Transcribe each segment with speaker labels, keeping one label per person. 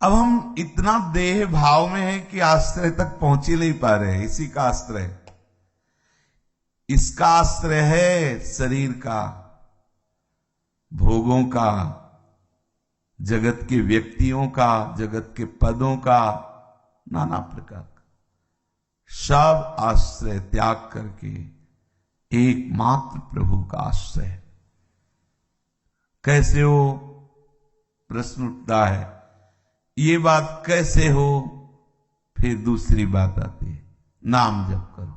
Speaker 1: अब हम इतना देह भाव में है कि आश्रय तक पहुंच ही नहीं पा रहे। इसी का आश्रय, इसका आश्रय है शरीर का, भोगों का, जगत के व्यक्तियों का, जगत के पदों का, नाना प्रकार का सब आश्रय त्याग करके एकमात्र प्रभु का आश्रय। कैसे हो, प्रश्न उठता है। ये बात कैसे हो, फिर दूसरी बात आती है, नाम जप करो।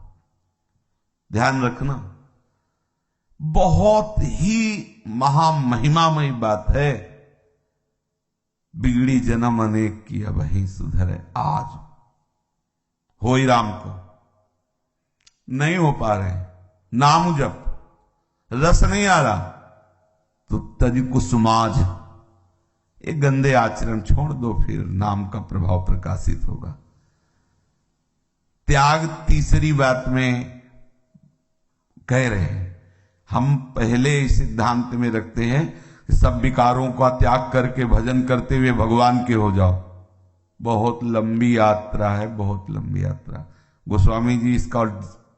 Speaker 1: ध्यान रखना, बहुत ही महामहिमामयी बात है। बिगड़ी जन्म अनेक की अब ही सुधरे आज, हो ही राम को। नहीं हो पा रहे, नाम जप, रस नहीं आ रहा तो तज कुसुमाज, ये गंदे आचरण छोड़ दो, फिर नाम का प्रभाव प्रकाशित होगा। त्याग तीसरी बात में कह रहे हैं। हम पहले इस सिद्धांत में रखते हैं कि सब विकारों का त्याग करके भजन करते हुए भगवान के हो जाओ। बहुत लंबी यात्रा है, बहुत लंबी यात्रा। गोस्वामी जी इसका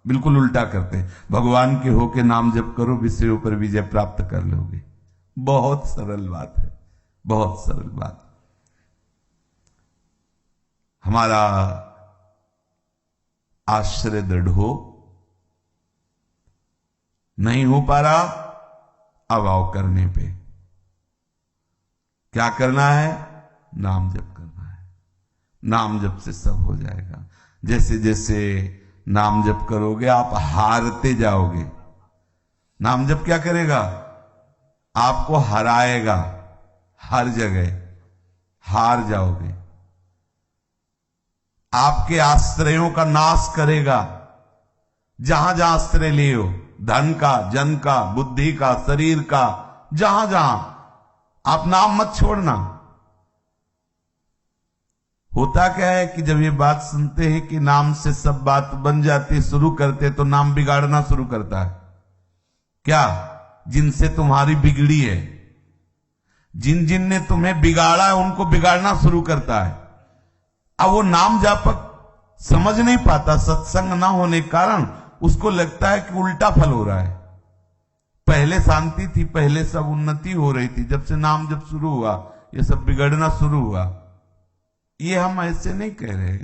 Speaker 1: बिल्कुल उल्टा करते हैं, भगवान के होके नाम जप करो, विषयों पर विजय प्राप्त कर लोगे। बहुत सरल बात है, बहुत सरल बात। हमारा आश्रय दृढ़ हो, नहीं हो पा रहा, अभाव करने पे क्या करना है, नाम जप करना है। नाम जप से सब हो जाएगा। जैसे जैसे नाम जप करोगे आप हारते जाओगे। नाम जप क्या करेगा, आपको हराएगा। हर जगह हार जाओगे। आपके आश्रयों का नाश करेगा। जहां जहां आश्रय लिए हो, धन का, जन का, बुद्धि का, शरीर का, जहां जहां, आप नाम मत छोड़ना। होता क्या है कि जब ये बात सुनते हैं कि नाम से सब बात बन जाती, शुरू करते तो नाम बिगाड़ना शुरू करता है। क्या, जिनसे तुम्हारी बिगड़ी है, जिन जिन ने तुम्हें बिगाड़ा है उनको बिगाड़ना शुरू करता है। अब वो नाम जापक समझ नहीं पाता, सत्संग ना होने के कारण उसको लगता है कि उल्टा फल हो रहा है। पहले शांति थी, पहले सब उन्नति हो रही थी, जब से नाम जब शुरू हुआ ये सब बिगड़ना शुरू हुआ। ये हम ऐसे नहीं कह रहे,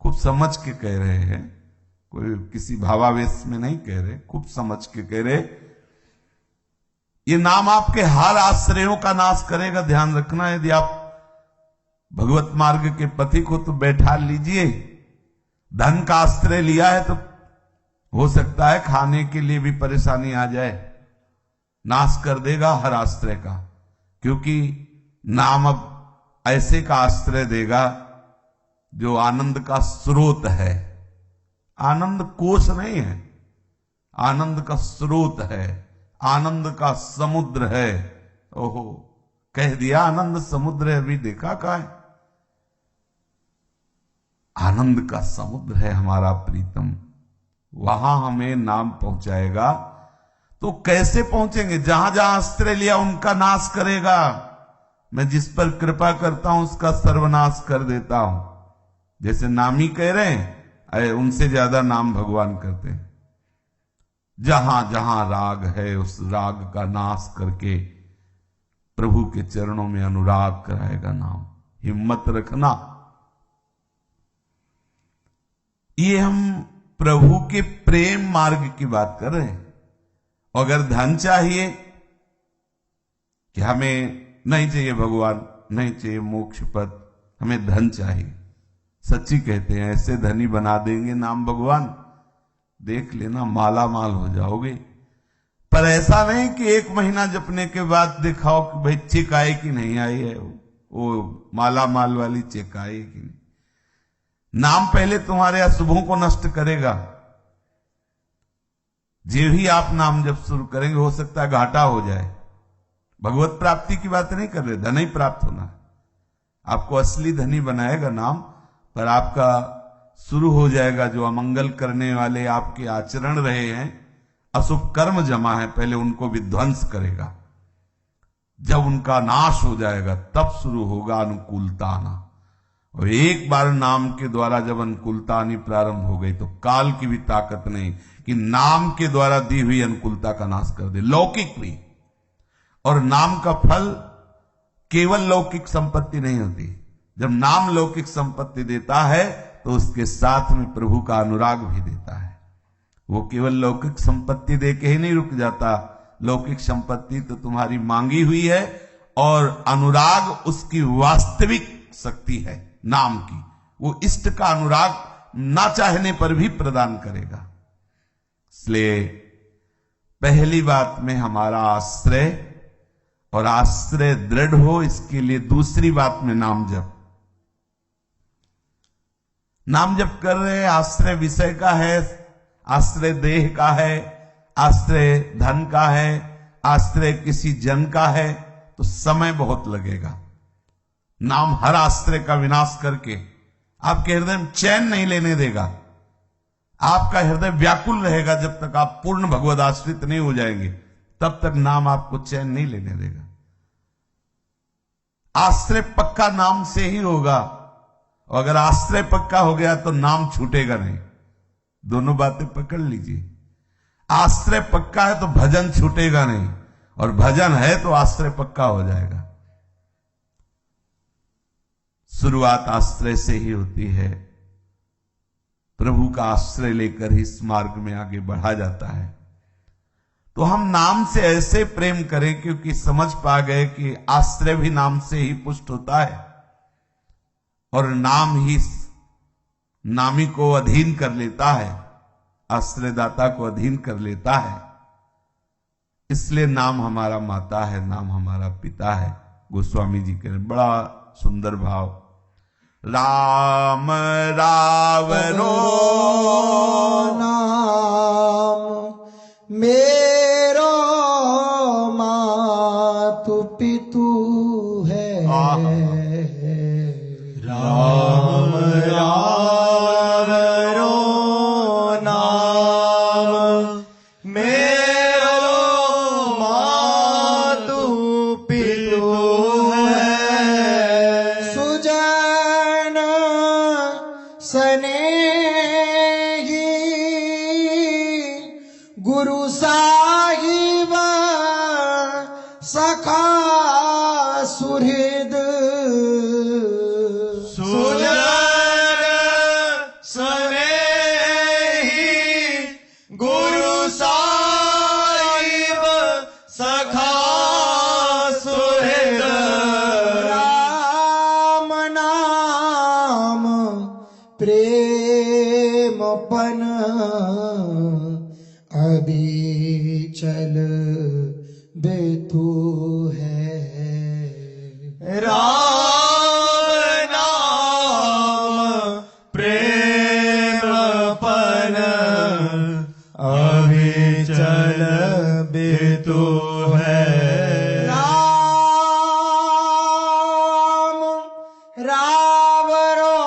Speaker 1: खूब समझ के कह रहे हैं, कोई किसी भावावेश में नहीं कह रहे, खूब समझ के कह रहे। ये नाम आपके हर आश्रयों का नाश करेगा, ध्यान रखना। यदि आप भगवत मार्ग के पथिक हो तो बैठा लीजिए। धन का आश्रय लिया है तो हो सकता है खाने के लिए भी परेशानी आ जाए, नाश कर देगा हर आश्रय का। क्योंकि नाम अब ऐसे का आश्रय देगा जो आनंद का स्रोत है। आनंद कोश नहीं है, आनंद का स्रोत है, आनंद का समुद्र है। ओहो, कह दिया आनंद समुद्र है, अभी देखा कहाँ है। आनंद का समुद्र है हमारा प्रीतम, वहां हमें नाम पहुंचाएगा। तो कैसे पहुंचेंगे, जहां जहां आश्रय लिया उनका नाश करेगा। मैं जिस पर कृपा करता हूं उसका सर्वनाश कर देता हूं। जैसे नामी कह रहे हैं, उनसे ज्यादा नाम भगवान करते हैं। जहां जहां राग है उस राग का नाश करके प्रभु के चरणों में अनुराग कराएगा नाम। हिम्मत रखना। ये हम प्रभु के प्रेम मार्ग की बात कर रहे हैं। अगर धन चाहिए कि हमें नहीं चाहिए भगवान, नहीं चाहिए मोक्ष पद, हमें धन चाहिए, सच्ची कहते हैं ऐसे धनी बना देंगे नाम भगवान, देख लेना माला माल हो जाओगे। पर ऐसा नहीं कि एक महीना जपने के बाद दिखाओ कि भाई चेक आए कि नहीं आई है, वो माला माल वाली चेक आई कि नहीं। नाम पहले तुम्हारे अशुभों को नष्ट करेगा। जो ही आप नाम जब शुरू करेंगे हो सकता है घाटा हो जाए। भगवत प्राप्ति की बात नहीं कर रहे, धन ही प्राप्त होना है। आपको असली धनी बनाएगा नाम, पर आपका शुरू हो जाएगा जो अमंगल करने वाले आपके आचरण रहे हैं, अशुभ कर्म जमा है, पहले उनको विध्वंस करेगा। जब उनका नाश हो जाएगा तब शुरू होगा अनुकूलता आना। और एक बार नाम के द्वारा जब अनुकूलता आनी प्रारंभ हो गई तो काल की भी ताकत नहीं कि नाम के द्वारा दी हुई अनुकूलता का नाश कर दे, लौकिक भी। और नाम का फल केवल लौकिक संपत्ति नहीं होती। जब नाम लौकिक संपत्ति देता है तो उसके साथ में प्रभु का अनुराग भी देता है। वो केवल लौकिक संपत्ति दे के ही नहीं रुक जाता, लौकिक संपत्ति तो तुम्हारी मांगी हुई है और अनुराग उसकी वास्तविक शक्ति है नाम की। वो इष्ट का अनुराग ना चाहने पर भी प्रदान करेगा। इसलिए पहली बात में हमारा आश्रय और आश्रय दृढ़ हो, इसके लिए दूसरी बात में नाम जप। नाम जप कर रहे, आश्रय विषय का है, आश्रय देह का है, आश्रय धन का है, आश्रय किसी जन का है, तो समय बहुत लगेगा। नाम हर आश्रय का विनाश करके आपके हृदय में चैन नहीं लेने देगा। आपका हृदय व्याकुल रहेगा जब तक आप पूर्ण भगवद आश्रित नहीं हो जाएंगे, तब तक नाम आपको चैन नहीं लेने देगा। आश्रय पक्का नाम से ही होगा, और अगर आश्रय पक्का हो गया तो नाम छूटेगा नहीं। दोनों बातें पकड़ लीजिए। आश्रय पक्का है तो भजन छूटेगा नहीं, और भजन है तो आश्रय पक्का हो जाएगा। शुरुआत आश्रय से ही होती है। प्रभु का आश्रय लेकर ही इस मार्ग में आगे बढ़ा जाता है। तो हम नाम से ऐसे प्रेम करें क्योंकि समझ पा गए कि आश्रय भी नाम से ही पुष्ट होता है, और नाम ही नामी को अधीन कर लेता है, आश्रयदाता को अधीन कर लेता है। इसलिए नाम हमारा माता है, नाम हमारा पिता है। गोस्वामी जी के बड़ा सुंदर भाव, राम रावरो
Speaker 2: नाम मेरो मातु पितु है। राम रावरो नाम मेरो मातु पितु है। सुजन स्नेही गुरु साहिब सखा सुहृद। सुजन स्नेही गुरु साहिब सखा सुहृद। राम नाम प्रेमपन अभी चल बेतु है। राम नाम प्रेमपन अभी चल बेतु है। राम रावरो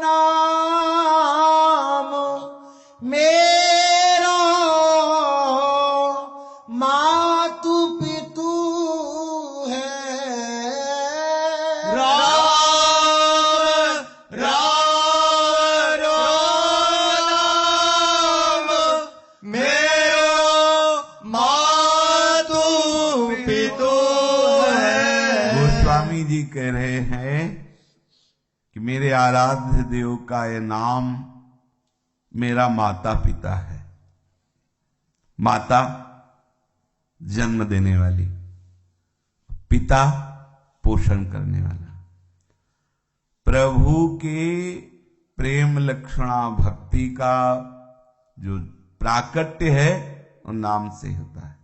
Speaker 2: नाम मेरो मातु पितु है। राम रावरो नाम मेरो मातु पितु है।
Speaker 1: गोस्वामी जी कह रहे हैं कि मेरे आराध्य देव का यह नाम मेरा माता पिता है। माता जन्म देने वाली, पिता पोषण करने वाला। प्रभु के प्रेम लक्षणा भक्ति का जो प्राकट्य है वो नाम से होता है।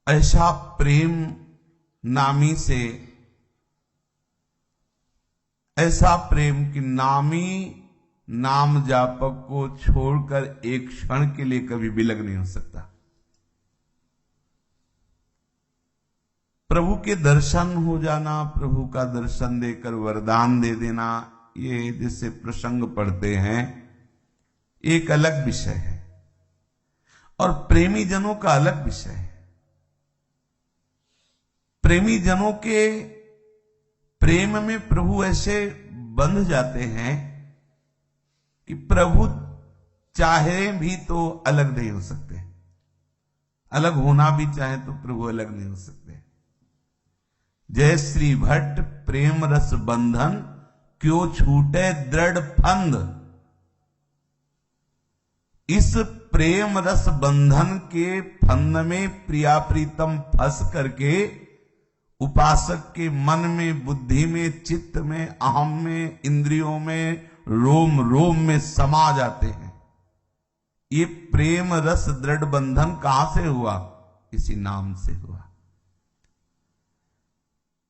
Speaker 1: ऐसा प्रेम नामी से, ऐसा प्रेम कि नामी नाम जापक को छोड़कर एक क्षण के लिए कभी विलग नहीं हो सकता। प्रभु के दर्शन हो जाना, प्रभु का दर्शन देकर वरदान दे देना, ये जैसे प्रसंग पढ़ते हैं, एक अलग विषय है और प्रेमी जनों का अलग विषय है। प्रेमी जनों के प्रेम में प्रभु ऐसे बंध जाते हैं कि प्रभु चाहे भी तो अलग नहीं हो सकते। अलग होना भी चाहे तो प्रभु अलग नहीं हो सकते। जय श्री भट्ट प्रेम रस बंधन, क्यों छूटे दृढ़ फंद। इस प्रेम रस बंधन के फंद में प्रिया प्रीतम फंस करके उपासक के मन में, बुद्धि में, चित्त में, अहम में, इंद्रियों में, रोम रोम में समा जाते हैं। ये प्रेम रस दृढ़ बंधन कहां से हुआ? इसी नाम से हुआ।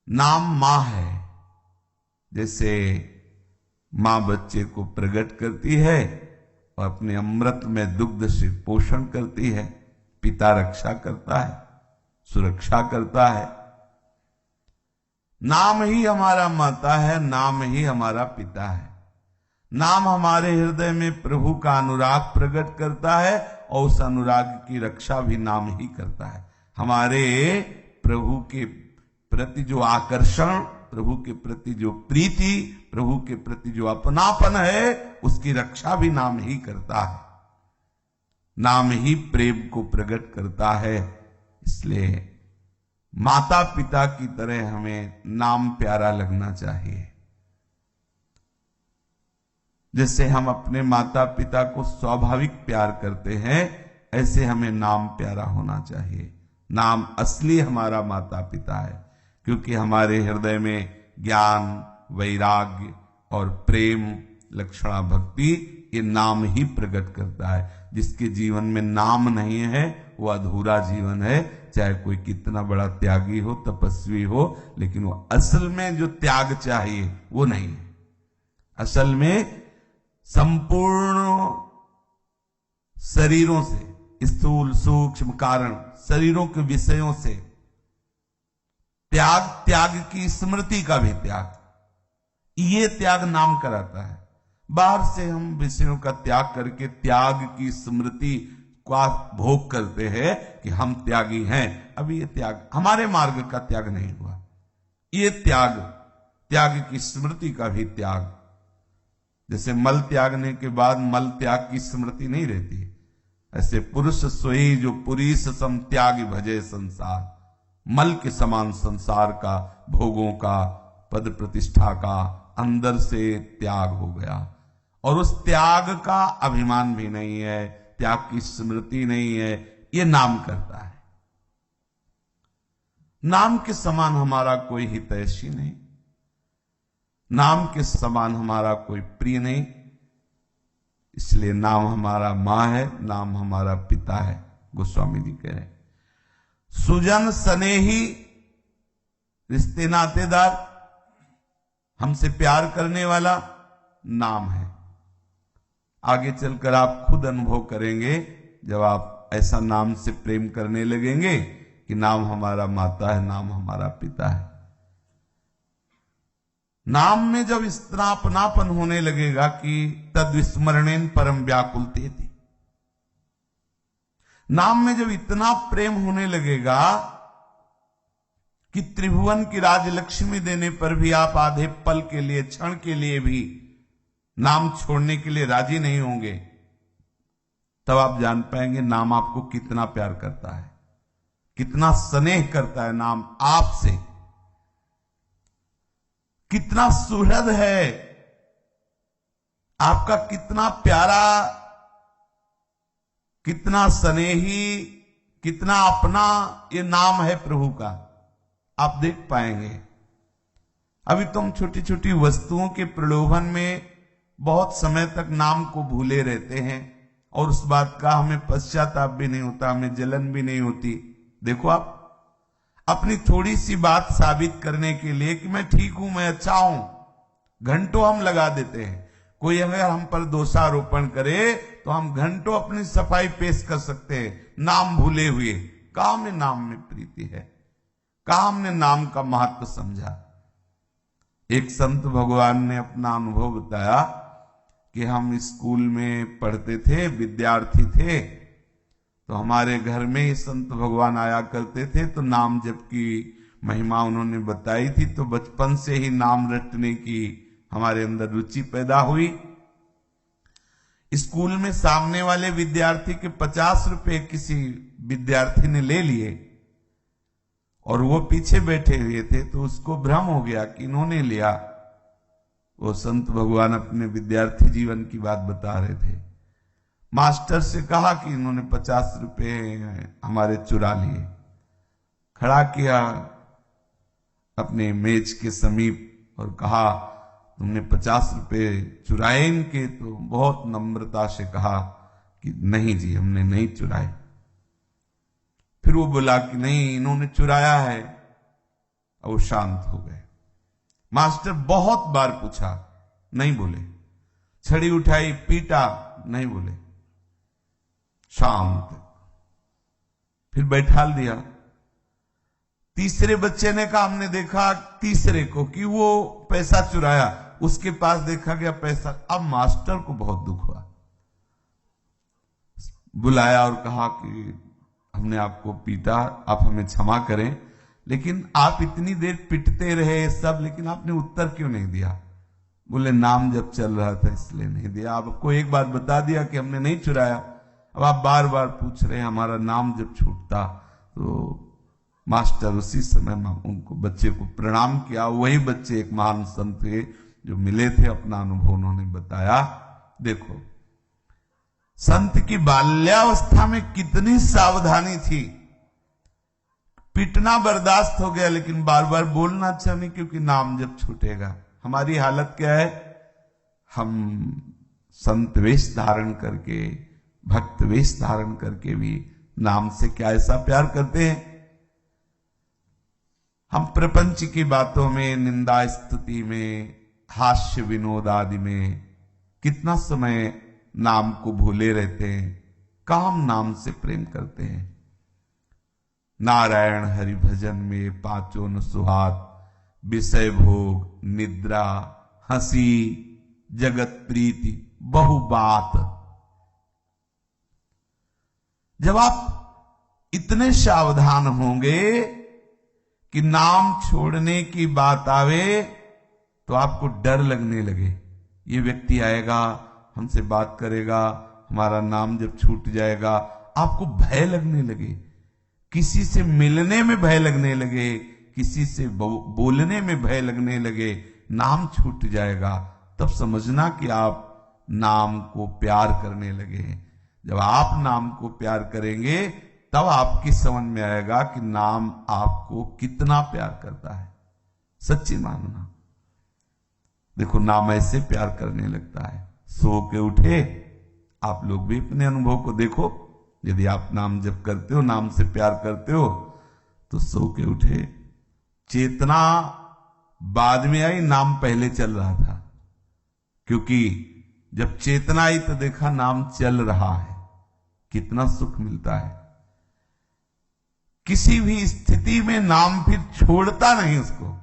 Speaker 1: नाम मां है। जैसे मां बच्चे को प्रकट करती है और अपने अमृत में दुग्ध से पोषण करती है, पिता रक्षा करता है, सुरक्षा करता है। नाम ही हमारा माता है, नाम ही हमारा पिता है। नाम हमारे हृदय में प्रभु का अनुराग प्रकट करता है और उस अनुराग की रक्षा भी नाम ही करता है। हमारे प्रभु के प्रति जो आकर्षण, प्रभु के प्रति जो प्रीति, प्रभु के प्रति जो अपनापन है, उसकी रक्षा भी नाम ही करता है। नाम ही प्रेम को प्रकट करता है। इसलिए माता पिता की तरह हमें नाम प्यारा लगना चाहिए। जैसे हम अपने माता पिता को स्वाभाविक प्यार करते हैं, ऐसे हमें नाम प्यारा होना चाहिए। नाम असली हमारा माता पिता है, क्योंकि हमारे हृदय में ज्ञान, वैराग्य और प्रेम, लक्षणा भक्ति, ये नाम ही प्रकट करता है। जिसके जीवन में नाम नहीं है वो अधूरा जीवन है। चाहे कोई कितना बड़ा त्यागी हो, तपस्वी हो, लेकिन वो असल में जो त्याग चाहिए वो नहीं है। असल में संपूर्ण शरीरों से, स्थूल सूक्ष्म कारण शरीरों के विषयों से त्याग, त्याग की स्मृति का भी त्याग, ये त्याग नाम कराता है। बाहर से हम विषयों का त्याग करके त्याग की स्मृति का भोग करते हैं कि हम त्यागी हैं। अभी ये त्याग हमारे मार्ग का त्याग नहीं हुआ। ये त्याग, त्याग की स्मृति का भी त्याग। जैसे मल त्यागने के बाद मल त्याग की स्मृति नहीं रहती, ऐसे पुरुष सोई जो पुरीस सम त्याग भजे संसार। मल के समान संसार का, भोगों का, पद प्रतिष्ठा का अंदर से त्याग हो गया, और उस त्याग का अभिमान भी नहीं है, त्याग की स्मृति नहीं है। ये नाम करता है। नाम के समान हमारा कोई हितैषी नहीं, नाम के समान हमारा कोई प्रिय नहीं। इसलिए नाम हमारा मां है, नाम हमारा पिता है। गोस्वामी जी कह रहे, सुजन स्नेही, रिश्ते नातेदार, हमसे प्यार करने वाला नाम है। आगे चलकर आप खुद अनुभव करेंगे, जब आप ऐसा नाम से प्रेम करने लगेंगे कि नाम हमारा माता है, नाम हमारा पिता है। नाम में जब इस तरह अपनापन होने लगेगा कि तद विस्मरणेन परम व्याकुलते थी, नाम में जब इतना प्रेम होने लगेगा कि त्रिभुवन की राजलक्ष्मी देने पर भी आप आधे पल के लिए, क्षण के लिए भी नाम छोड़ने के लिए राजी नहीं होंगे, तब आप जान पाएंगे नाम आपको कितना प्यार करता है, कितना स्नेह करता है नाम आपसे, कितना सुहृद है, आपका कितना प्यारा, कितना स्नेही, कितना अपना ये नाम है प्रभु का। आप देख पाएंगे। अभी तो हम छोटी छोटी वस्तुओं के प्रलोभन में बहुत समय तक नाम को भूले रहते हैं, और उस बात का हमें पश्चाताप भी नहीं होता, हमें जलन भी नहीं होती। देखो आप अपनी थोड़ी सी बात साबित करने के लिए कि मैं ठीक हूं, मैं अच्छा हूं, घंटों हम लगा देते हैं। कोई अगर हम पर दोषारोपण करे तो हम घंटों अपनी सफाई पेश कर सकते हैं, नाम भूले हुए। कहां में नाम में प्रीति है, कहां हमने नाम का महत्व समझा। एक संत भगवान ने अपना अनुभव बताया कि हम स्कूल में पढ़ते थे, विद्यार्थी थे, तो हमारे घर में संत भगवान आया करते थे, तो नाम जप की महिमा उन्होंने बताई थी, तो बचपन से ही नाम रटने की हमारे अंदर रुचि पैदा हुई। स्कूल में सामने वाले विद्यार्थी के 50 रुपए किसी विद्यार्थी ने ले लिए और वो पीछे बैठे हुए थे, तो उसको भ्रम हो गया कि इन्होंने लिया। वो संत भगवान अपने विद्यार्थी जीवन की बात बता रहे थे। मास्टर से कहा कि इन्होंने 50 रुपए हमारे चुरा लिए। खड़ा किया अपने मेज के समीप और कहा, तुमने 50 रुपए चुराए इनके? तो बहुत नम्रता से कहा कि नहीं जी, हमने नहीं चुराए। फिर वो बोला कि नहीं, इन्होंने चुराया है, और वो शांत हो गए। मास्टर बहुत बार पूछा, नहीं बोले। छड़ी उठाई, पीटा, नहीं बोले, शांत। फिर बैठा दिया। तीसरे बच्चे ने कहा, हमने देखा तीसरे को कि वो पैसा चुराया, उसके पास देखा गया पैसा। अब मास्टर को बहुत दुख हुआ, बुलाया और कहा कि हमने आपको पीटा, आप हमें क्षमा करें, लेकिन आप इतनी देर पिटते रहे सब, लेकिन आपने उत्तर क्यों नहीं दिया? बोले नाम जब चल रहा था इसलिए नहीं दिया। आपको एक बार बता दिया कि हमने नहीं चुराया, अब आप बार बार पूछ रहे हैं। हमारा नाम जब छूटता तो मास्टर उसी समय उनको बच्चे को प्रणाम किया। वही बच्चे एक महान संत थे जो मिले थे, अपना अनुभव उन्होंने बताया। देखो संत की बाल्यावस्था में कितनी सावधानी थी। पिटना बर्दाश्त हो गया, लेकिन बार बार बोलना अच्छा नहीं, क्योंकि नाम जब छूटेगा। हमारी हालत क्या है? हम संत वेश धारण करके, भक्त वेश धारण करके भी नाम से क्या ऐसा प्यार करते हैं। हम प्रपंच की बातों में, निंदा स्तुति में, हास्य विनोद आदि में कितना समय नाम को भूले रहते हैं। काम नाम से प्रेम करते हैं। नारायण हरि भजन में पांचों न सुहात, विषय भोग, निद्रा, हंसी, जगत प्रीति, बहु बात। जब आप इतने सावधान होंगे कि नाम छोड़ने की बात आवे तो आपको डर लगने लगे। ये व्यक्ति आएगा, हमसे बात करेगा, हमारा नाम जब छूट जाएगा, आपको भय लगने लगे। किसी से मिलने में भय लगने लगे, किसी से बोलने में भय लगने लगे, नाम छूट जाएगा, तब समझना कि आप नाम को प्यार करने लगे हैं। जब आप नाम को प्यार करेंगे तब आपकी समझ में आएगा कि नाम आपको कितना प्यार करता है। सच्ची मानना। देखो नाम ऐसे प्यार करने लगता है। सो के उठे, आप लोग भी अपने अनुभव को देखो। यदि आप नाम जप करते हो, नाम से प्यार करते हो, तो सो के उठे, चेतना बाद में आई, नाम पहले चल रहा था। क्योंकि जब चेतना आई तो देखा नाम चल रहा है, कितना सुख मिलता है। किसी भी स्थिति में नाम फिर छोड़ता नहीं उसको।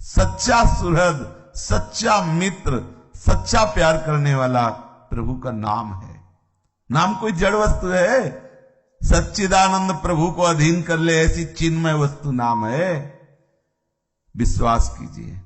Speaker 1: सच्चा सुहृद, सच्चा मित्र, सच्चा प्यार करने वाला प्रभु का नाम है। नाम कोई जड़ वस्तु है? सच्चिदानंद प्रभु को अधीन कर ले ऐसी चिन्मय वस्तु नाम है। विश्वास कीजिए।